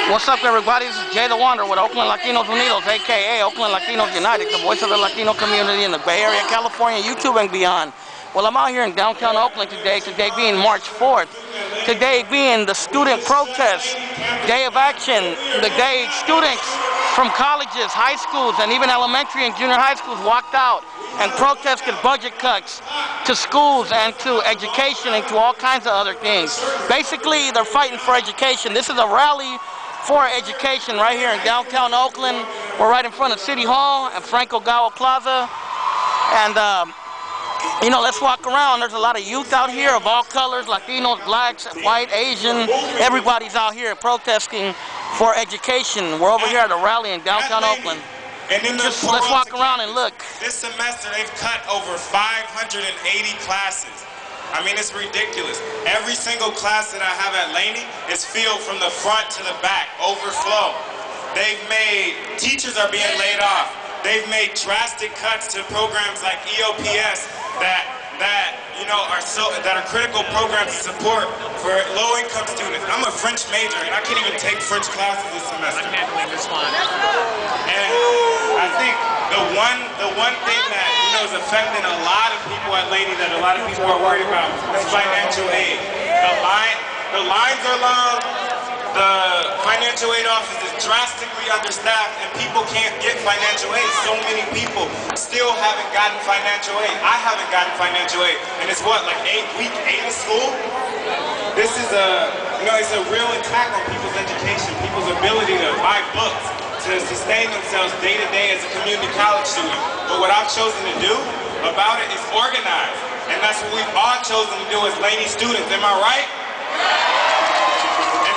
What's up, everybody? This is Jay the Wanderer with Oakland Latinos Unidos, a.k.a. Oakland Latinos United, the voice of the Latino community in the Bay Area, California, YouTube, and beyond. Well, I'm out here in downtown Oakland today being March 4th. Today being the student protest, day of action, the day students from colleges, high schools, and even elementary and junior high schools walked out and protested budget cuts to schools and to education and to all kinds of other things. Basically, they're fighting for education. This is a rally for education right here in downtown Oakland. We're right in front of City Hall and Frank Ogawa Plaza. And, you know, let's walk around. There's a lot of youth out here of all colors, Latinos, blacks, white, Asian. Everybody's out here protesting for education. We're over here at a rally in downtown Oakland. And then let's walk around and look. This semester they've cut over 580 classes. I mean, it's ridiculous. Every single class that I have at Laney is filled from the front to the back, overflow. They've made, teachers are being laid off. They've made drastic cuts to programs like EOPS that are critical programs to support for low-income students. I'm a French major, and I can't even take French classes this semester. And I think the one thing that is affecting a lot of people at Laney that a lot of people are worried about is financial aid. The lines are long. The financial aid office is drastically understaffed, and people can't get financial aid. So many people still haven't gotten financial aid. I haven't gotten financial aid, and it's what, like week 8 of school? This is it's a real attack on people's education, people's ability to buy books, to sustain themselves day to day as a community college student. But what I've chosen to do about it is organize, and that's what we've all chosen to do as Laney students. Am I right?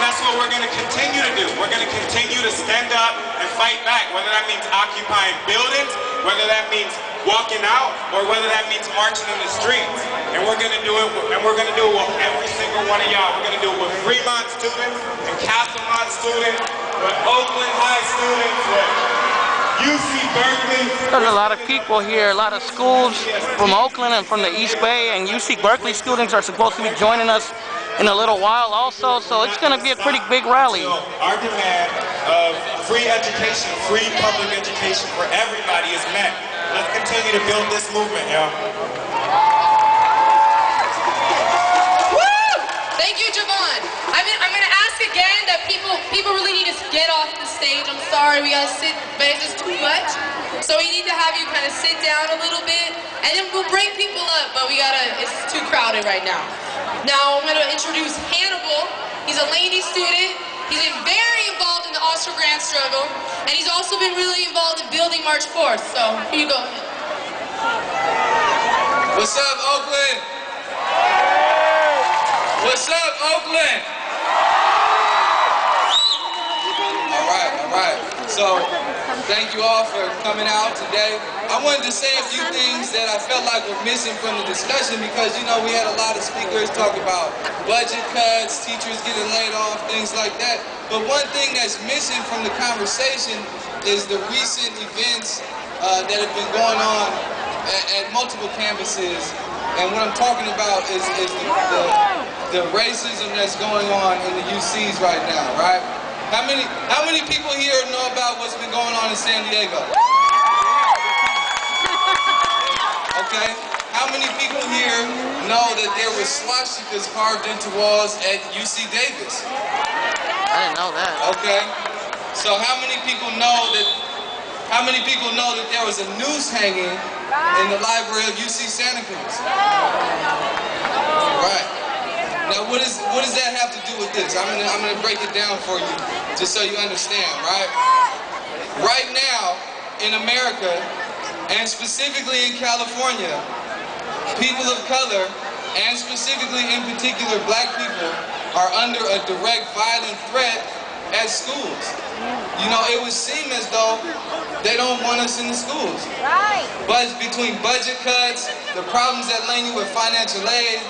That's what we're going to continue to do. We're going to continue to stand up and fight back, whether that means occupying buildings, whether that means walking out, or whether that means marching in the streets. And we're going to do it, and we're going to do it with every single one of y'all. We're going to do it with Fremont students, and Castlemont students, with Oakland High students, with UC Berkeley. There's a lot of people here, a lot of schools from Oakland and from the East Bay, and UC Berkeley students are supposed to be joining us in a little while also, so it's going to be a pretty big rally. Our demand of free education, free public education for everybody is met. Let's continue to build this movement, y'all. Woo! Thank you, Javon. I'm going to ask again that people really need to get off the stage. I'm sorry, we got to sit, but it's just too much. So we need to have you kind of sit down a little bit, and then we'll bring people up, but it's too crowded right now. Now I'm going to introduce Hannibal. He's a Laney student. He's been very involved in the Austro Grant struggle, and he's also been really involved in building March 4th. So here you go. What's up, Oakland? What's up, Oakland? All right. So thank you all for coming out today. I wanted to say a few things that I felt like were missing from the discussion because, we had a lot of speakers talk about budget cuts, teachers getting laid off, things like that. But one thing that's missing from the conversation is the recent events that have been going on at multiple campuses. And what I'm talking about is the racism that's going on in the UCs right now, right? How many people here know about what's been going on in San Diego? Okay. How many people here know that there were swastikas carved into walls at UC Davis? I didn't know that. Okay. So how many people know that there was a noose hanging in the library of UC Santa Cruz? Right. Now, what does that have to do with this? I'm gonna break it down for you, just so you understand, right? Right now, in America, and specifically in California, people of color, and specifically in particular black people, are under a direct violent threat at schools. It would seem as though they don't want us in the schools. Right. But between budget cuts, the problems at Laney with financial aid,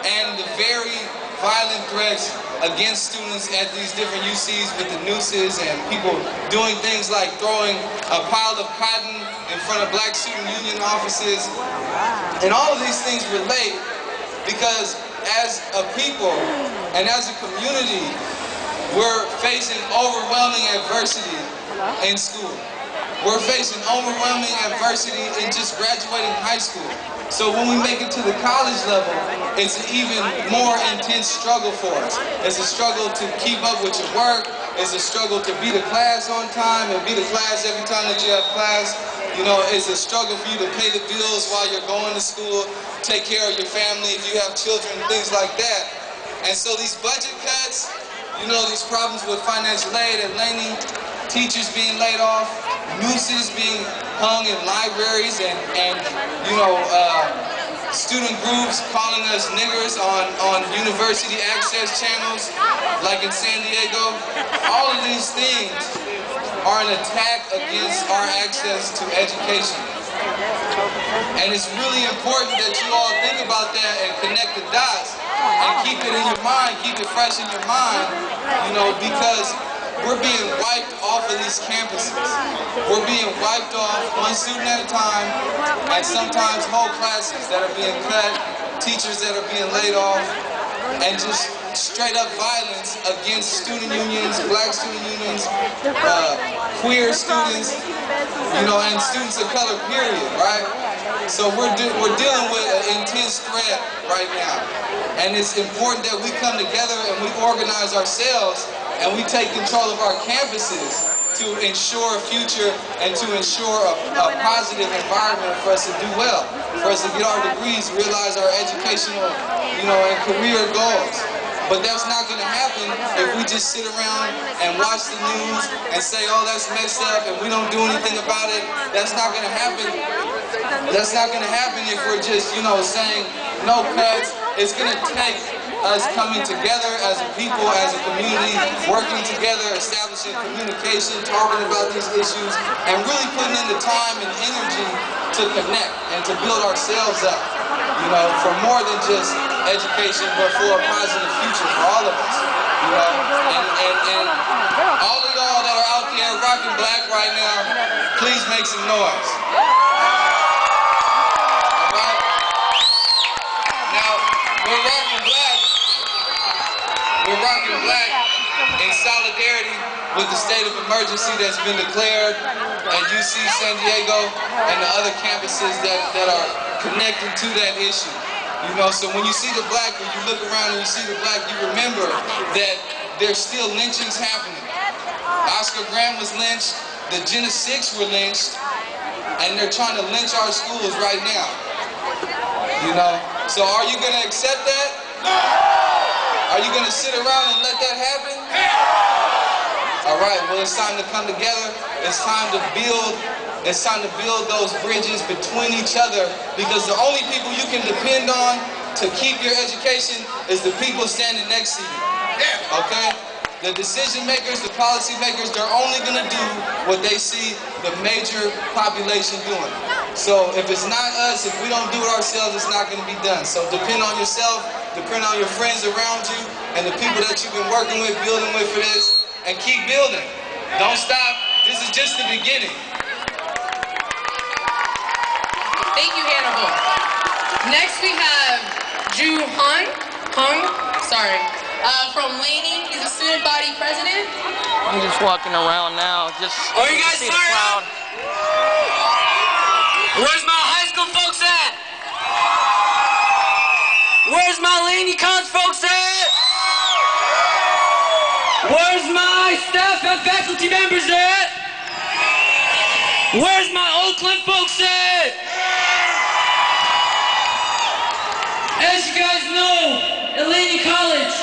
and the very violent threats against students at these different UCs with the nooses and people doing things like throwing a pile of cotton in front of black student union offices. And all of these things relate because as a people and as a community, we're facing overwhelming adversity in school. We're facing overwhelming adversity in just graduating high school. So when we make it to the college level, it's an even more intense struggle for us. It's a struggle to keep up with your work. It's a struggle to be to class on time and be to class every time that you have class. You know, it's a struggle for you to pay the bills while you're going to school, take care of your family if you have children, things like that. And so these budget cuts, you know, these problems with financial aid at Laney, teachers being laid off, nooses being hung in libraries, and you know, student groups calling us niggers on university access channels, like in San Diego. All of these things are an attack against our access to education. And it's really important that you all think about that and connect the dots and keep it in your mind, keep it fresh in your mind, you know, because we're being wiped off of these campuses. We're being wiped off one student at a time, and sometimes whole classes that are being cut, teachers that are being laid off, and just straight up violence against student unions, black student unions, queer students, you know, and students of color, period, right? So we're dealing with an intense threat right now. And it's important that we come together and we organize ourselves and we take control of our campuses to ensure a future and to ensure a positive environment for us to do well, for us to get our degrees, realize our educational, you know, and career goals. But that's not going to happen if we just sit around and watch the news and say, oh, that's messed up, and we don't do anything about it. That's not going to happen. That's not going to happen if we're just, you know, saying no cuts. It's going to take us coming together as a people, as a community, working together, establishing communication, talking about these issues, and really putting in the time and energy to connect and to build ourselves up, you know, for more than just education, but for a positive future for all of us, you know. And all of y'all that are out there rocking black right now, please make some noise. All right? Now, we're rocking black. We're rocking black in solidarity with the state of emergency that's been declared at UC San Diego and the other campuses that are connected to that issue. You know, so when you see the black, when you look around and you see the black, you remember that there's still lynchings happening. Oscar Grant was lynched, the Gen 6 were lynched, and they're trying to lynch our schools right now. You know, so are you going to accept that? No! Are you going to sit around and let that happen? All right, well, it's time to come together. It's time to build. It's time to build those bridges between each other, because the only people you can depend on to keep your education is the people standing next to you. Okay? The decision makers, the policy makers, they're only going to do what they see the major population doing. So if it's not us, if we don't do it ourselves, it's not going to be done. So depend on yourself, depend on your friends around you, and the people that you've been working with, building with for this, and keep building. Don't stop. This is just the beginning. Thank you, Hannibal. Next we have Ju Hung, from Laney. He's a student body president. I'm just walking around now, just are you guys see the fired crowd. up? Where's my high school folks at? Where's my Laney College folks at? Where's my staff and faculty members at? Where's my Oakland folks at? As you guys know, at Laney College,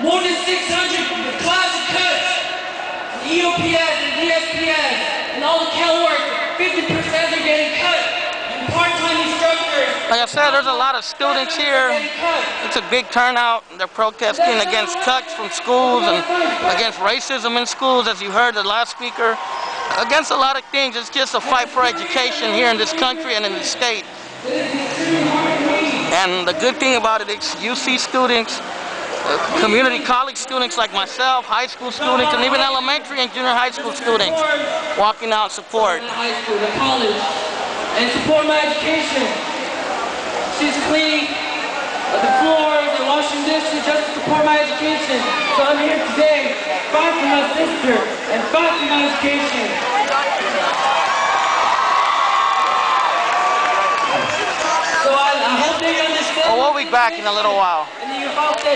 more than 600 plaza cuts, the EOPS and DSPS, and all the Cal work, 50% are getting cut. And part-time instructors. Like I said, there's a lot of students here. It's a big turnout. They're protesting against cuts from schools and against racism in schools, as you heard the last speaker. Against a lot of things. It's just a fight for education here in this country and in the state. And the good thing about it is UC students, community college students like myself, high school students, and even elementary and junior high school students walking out support. High school, the college, and support my education. She's clean. the floors and washing dishes just to support my education. So I'm here today to fight for my sister and fight for my education. So I hope they understand. Well, we'll be back in a little while. And you hope that